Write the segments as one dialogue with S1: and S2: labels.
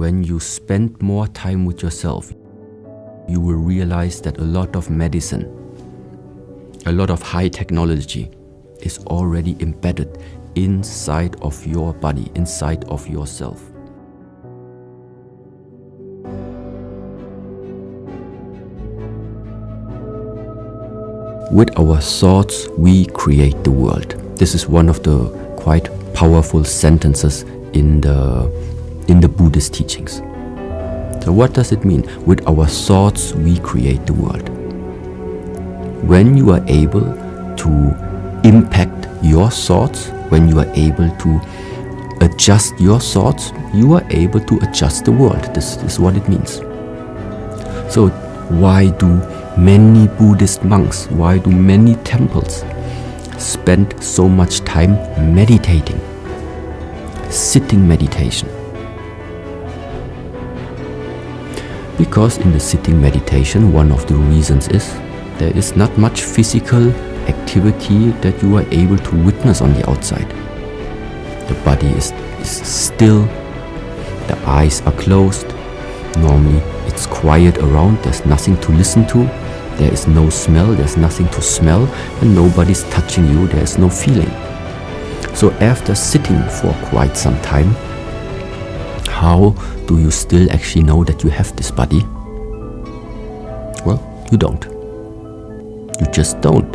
S1: when you spend more time with yourself, you will realize that a lot of medicine, a lot of high technology is already embedded inside of your body, inside of yourself. With our thoughts, we create the world. This is one of the quite powerful sentences in the Buddhist teachings. So what does it mean? With our thoughts, we create the world. When you are able to impact your thoughts, when you are able to adjust your thoughts, you are able to adjust the world. This is what it means. So why do many Buddhist monks, why do many temples spend so much time meditating, sitting meditation? Because in the sitting meditation, one of the reasons is there is not much physical activity that you are able to witness on the outside. The body is still, the eyes are closed, normally it's quiet around, there's nothing to listen to, there is no smell, there's nothing to smell, and nobody's touching you, there's no feeling. So after sitting for quite some time, how do you still actually know that you have this body? Well, you don't. You just don't.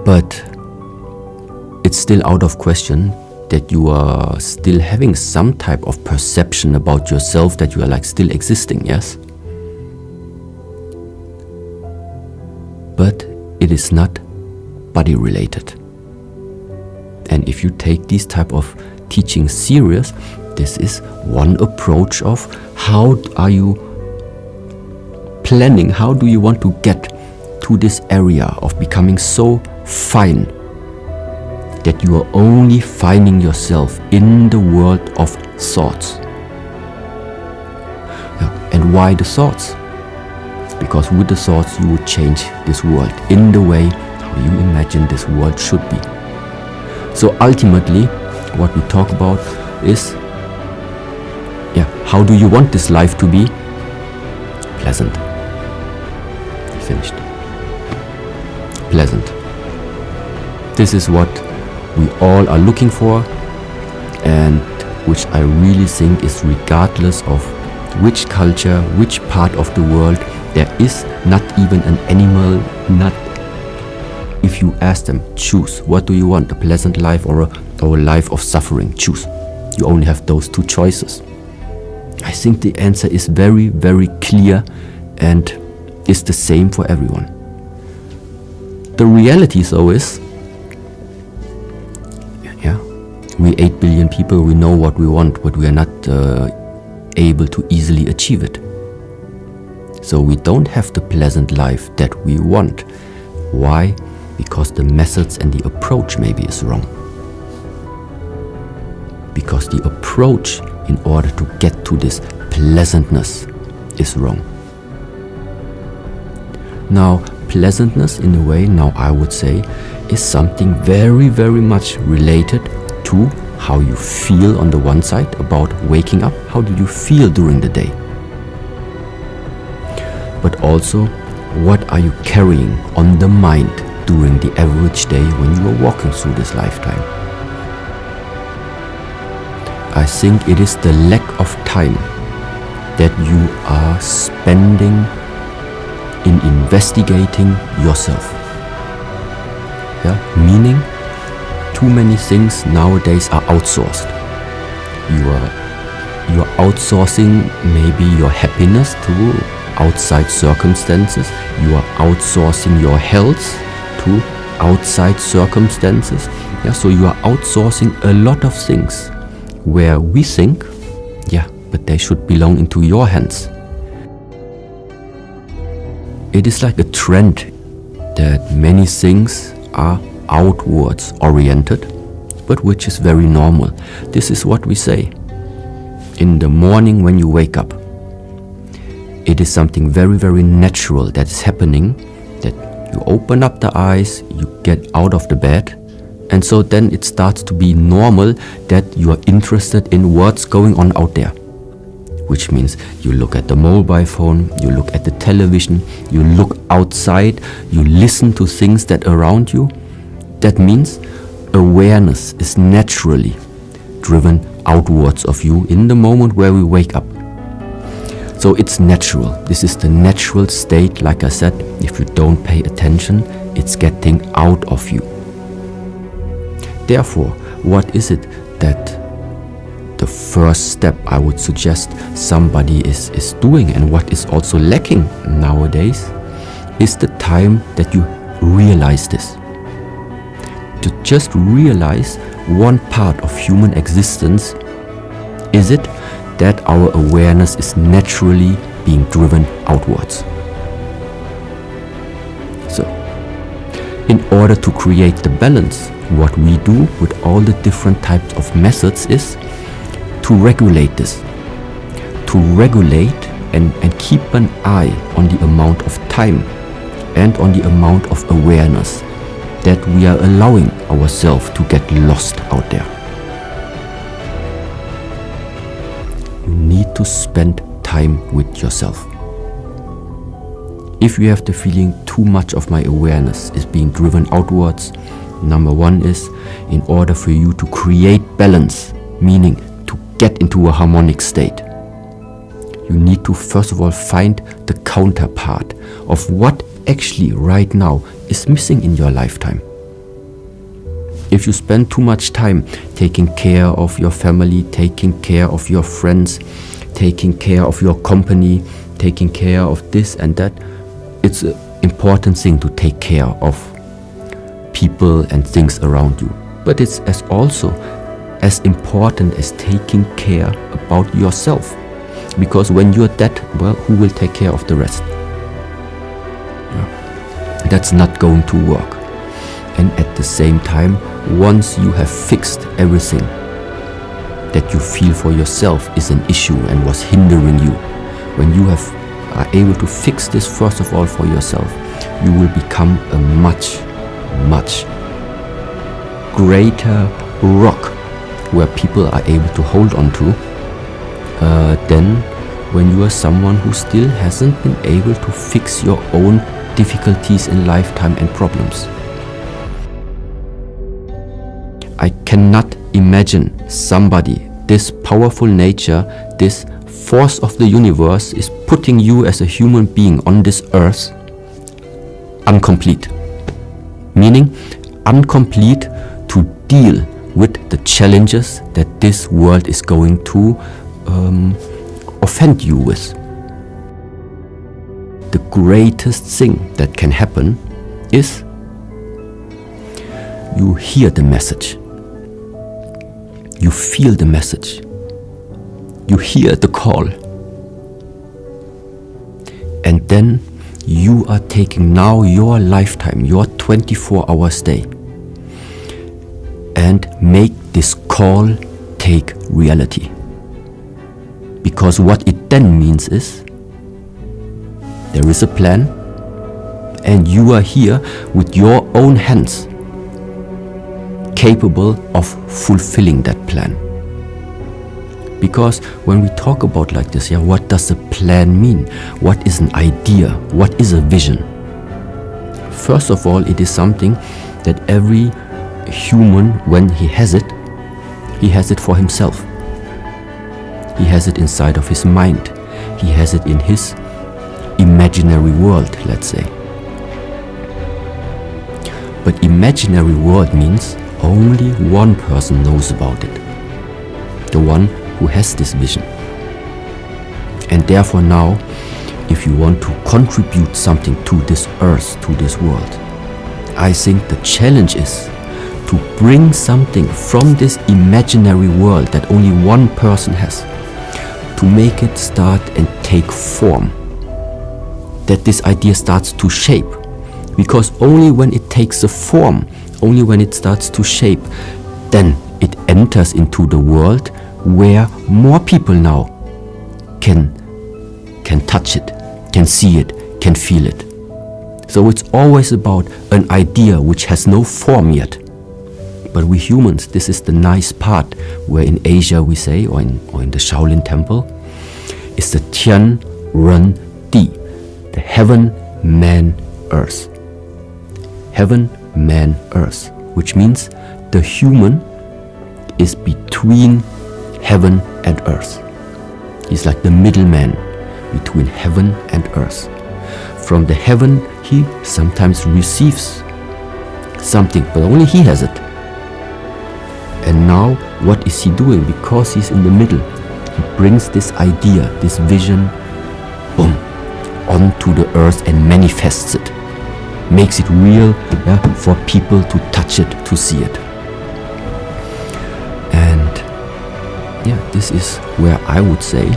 S1: But it's still out of question that you are still having some type of perception about yourself, that you are like still existing, yes? But it is not body related. And if you take these type of teachings serious, this is one approach of how are you planning, how do you want to get to this area of becoming so fine that you are only finding yourself in the world of thoughts. And why the thoughts? Because with the thoughts you will change this world in the way how you imagine this world should be. So ultimately, what we talk about is, how do you want this life to be? Pleasant. Finished. Pleasant. This is what we all are looking for, and which I really think is regardless of which culture, which part of the world, there is not even an animal, not if you ask them, choose, what do you want, a pleasant life or a life of suffering? Choose. You only have those two choices. I think the answer is very, very clear and is the same for everyone. The reality though is, we 8 billion people, we know what we want, but we are not able to easily achieve it. So we don't have the pleasant life that we want. Why? Because the methods and the approach maybe is wrong. Because the approach in order to get to this pleasantness is wrong. Now, pleasantness in a way, now I would say, is something very, very much related to how you feel on the one side about waking up. How do you feel during the day? But also, what are you carrying on the mind during the average day when you are walking through this lifetime? I think it is the lack of time that you are spending in investigating yourself. Meaning, too many things nowadays are outsourced. You are outsourcing maybe your happiness to outside circumstances. You are outsourcing your health to outside circumstances. So you are outsourcing a lot of things where we think, but they should belong into your hands. It is like a trend that many things are outwards oriented, but which is very normal. This is what we say. In the morning when you wake up, it is something very, very natural that is happening, that you open up the eyes, you get out of the bed, and so then it starts to be normal that you are interested in what's going on out there. which means you look at the mobile phone, you look at the television, you look outside, you listen to things that are around you. That means awareness is naturally driven outwards of you in the moment where we wake up. So it's natural. This is the natural state. Like I said, if you don't pay attention, it's getting out of you. Therefore, what is it that the first step I would suggest somebody is doing, and what is also lacking nowadays, is the time that you realize this. To just realize one part of human existence, is it that our awareness is naturally being driven outwards. So, in order to create the balance, what we do with all the different types of methods is to regulate this. To regulate and keep an eye on the amount of time and on the amount of awareness that we are allowing ourselves to get lost out there. You need to spend time with yourself. If you have the feeling too much of my awareness is being driven outwards, number one is, in order for you to create balance, meaning to get into a harmonic state, you need to first of all find the counterpart of what actually right now is missing in your lifetime. If you spend too much time taking care of your family, taking care of your friends, taking care of your company, taking care of this and that, it's an important thing to take care of people and things around you. But it's also as important as taking care about yourself. Because when you're dead, well, who will take care of the rest? Yeah. That's not going to work. And at the same time, once you have fixed everything that you feel for yourself is an issue and was hindering you, when you are able to fix this first of all for yourself, you will become a much, much greater rock where people are able to hold on to than when you are someone who still hasn't been able to fix your own difficulties in lifetime and problems. I cannot imagine somebody, this powerful nature, this force of the universe is putting you as a human being on this earth incomplete. Meaning incomplete to deal with the challenges that this world is going to offend you with. The greatest thing that can happen is you hear the message. You feel the message. You hear the call. And then you are taking now your lifetime, your 24-hour stay, and make this call take reality. Because what it then means is, there is a plan, and you are here with your own hands, capable of fulfilling that plan. Because when we talk about like this, what does a plan mean? What is an idea? What is a vision? First of all, it is something that every human, when he has it for himself. He has it inside of his mind. He has it in his imaginary world, let's say. But imaginary world means only one person knows about it. The one who has this vision. And therefore now, if you want to contribute something to this earth, to this world, I think the challenge is to bring something from this imaginary world that only one person has, to make it start and take form. That this idea starts to shape. Because only when it takes a form, only when it starts to shape, then it enters into the world where more people now can touch it, can see it, can feel it. So it's always about an idea which has no form yet. But we humans, this is the nice part where in Asia we say, or in the Shaolin Temple, is the Tian Ren Di, the heaven, man, earth. Heaven, man, earth, which means the human is between heaven and earth. He's like the middleman between heaven and earth. From the heaven, he sometimes receives something, but only he has it. And now, what is he doing? Because he's in the middle, he brings this idea, this vision, boom, onto the earth and manifests it. Makes it real, for people to touch it, to see it. And this is where I would say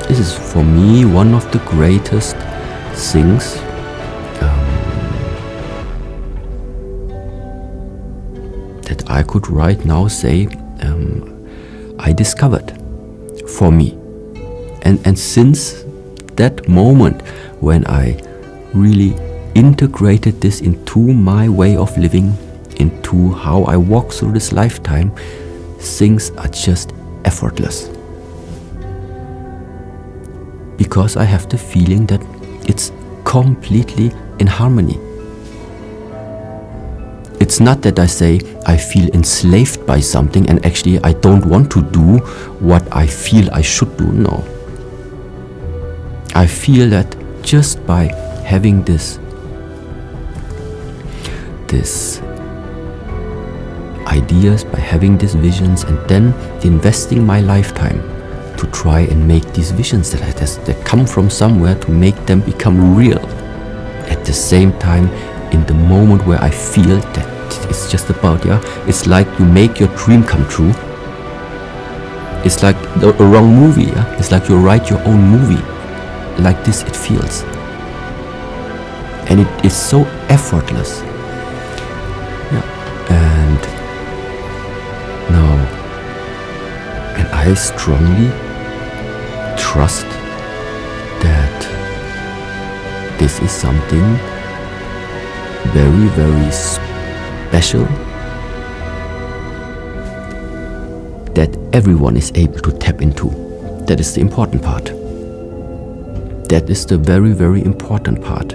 S1: this is for me one of the greatest things that I could right now say I discovered for me. And since that moment when I really integrated this into my way of living, into how I walk through this lifetime, things are just effortless. Because I have the feeling that it's completely in harmony. It's not that I say I feel enslaved by something and actually I don't want to do what I feel I should do. No. I feel that just by having this ideas, by having these visions, and then investing my lifetime to try and make these visions that come from somewhere, to make them become real. At the same time, in the moment where I feel that it's just about, it's like you make your dream come true. It's like a wrong movie, It's like you write your own movie. Like this it feels. And it is so effortless. And now, and I strongly trust that this is something very, very special that everyone is able to tap into. That is the important part. That is the very, very important part.